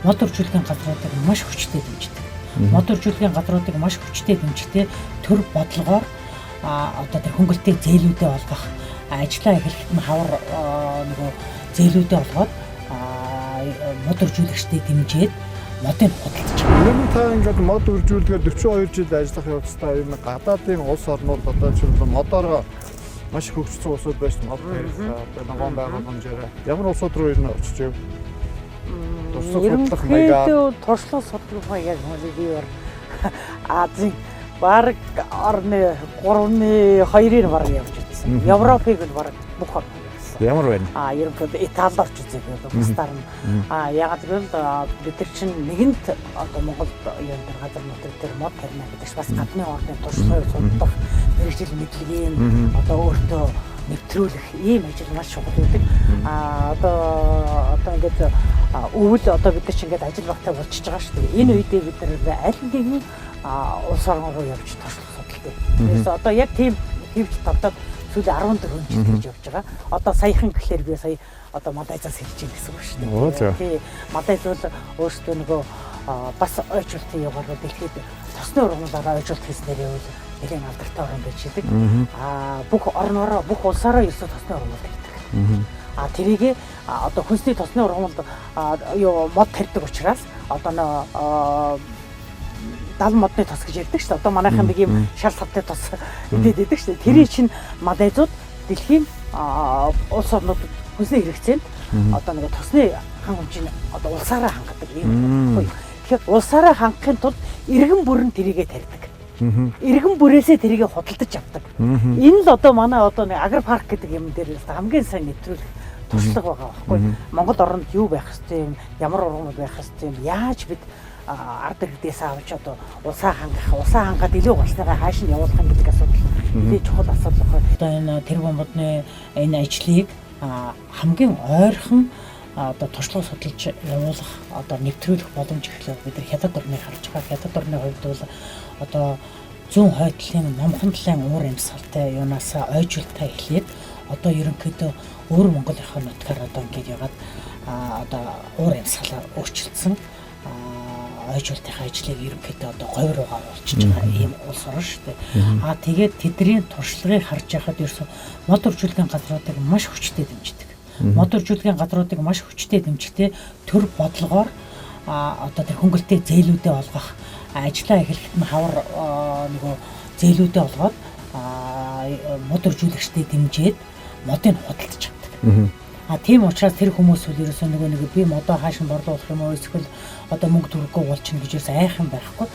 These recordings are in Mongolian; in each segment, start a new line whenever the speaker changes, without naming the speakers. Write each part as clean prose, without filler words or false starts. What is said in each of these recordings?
мод үржүүлгийн газруудыг маш хүчтэй дэмждэг. Мод үржүүлгийн газруудыг маш хүчтэй дэмжихдээ төр бодлогоор одоо тэр хөнгөлтэй зээлүүдээ олгох ажлаа эхлэхэд нь хавар нөгөө зээлүүдээ олгоод мод үржүүлэгчтэй дэмжиж модыг худалдаж байгаа.
Ер нь та ингээд мод үржүүлгээр 42 жил ажиллах явцдаа ер нь гадаадын улс орнууд одоо жишээлбэл модоор маш их хөгжсөн улсууд байж мод одоо ногоон байгууламжаараа ямар улсууд руу ер нь очиж байв?
Ерөнхийдөө туршлага судалгаа яг хөлөөр Азийн баг орны 3-2-ыг баг явж ирсэн. Европыг нь баг бүх орн явсан.
Ямар байна?
Ерөнхийдөө Италид орж үзэх гэдэг бусдаар нь. Ягаад гэвэл бид нар чинь нэгэнт одоо Монголд юм дээр газар нутаг дээр мод тарина гэдэг чинь бас гадны орны туршлагыг судлах мэргэжил мэдлэгийн одоо өөртөө нэвтрүүлэх ийм ажил маш чухал байдаг. Одоо ингээд өвөл одоо бид нар чинь ингээд ажил багтаа болчихж байгаа шүү дээ. Энэ үедээ бид нар аль нэгэн улс орн руу явж туршлага судалдаг. Тэрээс одоо яг тийм хэвж тавтаад сүүлийн 14 жил гэж явж байгаа. Одоо саяхан гэхлээр би сая одоо Малайзаас ирж байгаа гэсэн үг шүү дээ. Тий, Малайз бол өөрсдөө нөгөө бас ойжуулалтын явгаараа дэлхийд тосны ургамлаараа ойжуулалт хийснээр бол нэгэн алдартай орн байж идэг. Бүх орнороо бүх улсаараа ерөөсөө тосны ургамлалт хийдэг. Тэрийг одоо хүнсний тосны ургамалд мод тарьдаг учраас одоо 70 модны тос гэж ярьдаг шүү дээ. Одоо манайхан нэг юм шал савтай тос идээд байдаг шүү дээ. Тэрийг чинь Малайзууд дэлхийн улс орнуудад хүнсний хэрэгцээнд одоо нэг тосны хангамжийг одоо улсаараа хангадаг юм байна. Тэгэхээр улсаараа хангахын тулд иргэн бүрэн тэрийгэ тарьдаг. Иргэн бүрээсээ тэрийгэ худалдаж авдаг. Энэ л одоо манай одоо нэг агропарк гэдэг юм дээр хамгийн сайн нэвтрүүлэх туршлага байгаа байхгүй. Монгол орнд юу байх хэвтэй юм, ямар ургамал байх хэвтэй юм, яаж бид ард иргэдээс авч одоо улсаа хангаад илүү болсныгаа хааш нь явуулах юм гэдэг асуудал нэлээд чухал асуудал байна. Одоо энэ тэрбум модны энэ ажлыг хамгийн ойрхон одоо туршлага судалж явуулах одоо нэвтрүүлэх боломж ихлээр бид нар хятад орныг харж байгаа. Хятад орны хувьд бол одоо зүүн хойдлын номхон талын уур амьсгалтай юунаас ойжуулалтаа эхлээд одоо ерөнхийдөө өөр Монголынхаа нутгаар одоо ингэж ягаад одоо уур амьсгалаар өөрчилсөн ойжуулалтын ажлыг ерөнхийдөө одоо говь руугаа оруулчихж байгаа ийм улс орн шүү дээ. Тэгээд тэдний туршлагыг харж байхад ерөөсө мод үржүүлгийн газруудыг маш хүчтэй дэмждэг. Мод үржүүлгийн газруудыг маш хүчтэй дэмжихдээ төр бодлогоор одоо тэр хөнгөлтэй зээлүүдээ олгох ажлаа эхлэхэд нь хавар нөгөө зээлүүдээ олгоод мод үржүүлэгчтэй дэмжиж модыг худалдаж авдаг. Тийм учраас тэр хүмүүс үл ерөөсөө нэг би модоо хаашин борлуулах юм уу эсвэл одоо мөнгө төрөхгүй болчихно гэж ерөөсөө айхан байхгүй.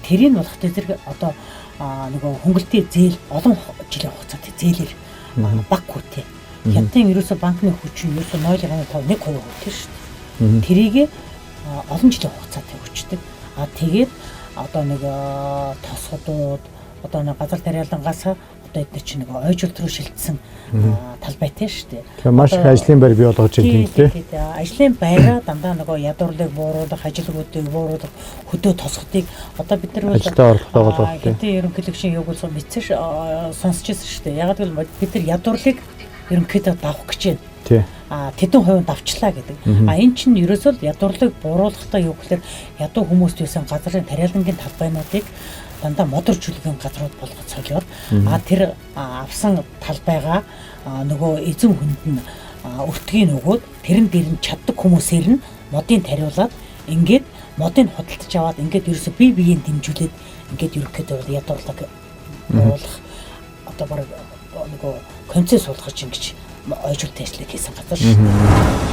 Тэрийг болох зэрэг одоо нөгөө хөнгөлтэй зээл олон жилийн хугацаатай зээлэр баг хүүтэй. Хятадын ерөөсөө банкны хүч нь ерөөсөө 0.5 1% хүүтэй шүү дээ. Тэрийг олон жилийн хугацаатай хүчдэг. Тэгээд одоо нэг тосгодууд одоо нэг газар тариалангаас одоо эдгээр чинь нэг ойжуулт руу шилжсэн талбайтай шүү дээ.
Тэгэхээр маш их ажлын байр бий болгож байна тийм үү?
Ажлын байраа дандаа нөгөө ядуурлыг бууруулах, ажилгуудыг бууруулах, хөдөө тосгодыг одоо бид нар
ажилдаа орлоготой болгох тийм.
Хэдийн ерөнхийлөгчийн юуг бол мэдсэж сонсч ирсэн шүү дээ. Яг л бид нар ядуурлыг ерөнхийдөө давах гэж байна.
Тий.
Тэдэн хувийн давчлаа гэдэг. Энэ чинь ерөөсөө ядуурлыг бууруулахдаа юу гэхээр ядуу хүмүүст юусэн газрын тариалангийн талбайнуудыг дандаа мод үржүүлгийн газрууд болгож солиод тэр авсан талбайгаа нөгөө эзэн хүнд нь өртгийг өгөөд тэрэн дээр нь чаддаг хүмүүсээр нь модыг тариулаад ингээд модыг худалдаж аваад ингээд ерөөсөө бие биеийн дэмжүүлээд ингээд ерөнхийдөө ядуурлаг бууруулах одоо баг нөгөө концепт суулгаж ингэж ойжуулалт ажлыг хийсэн газар шүү дээ.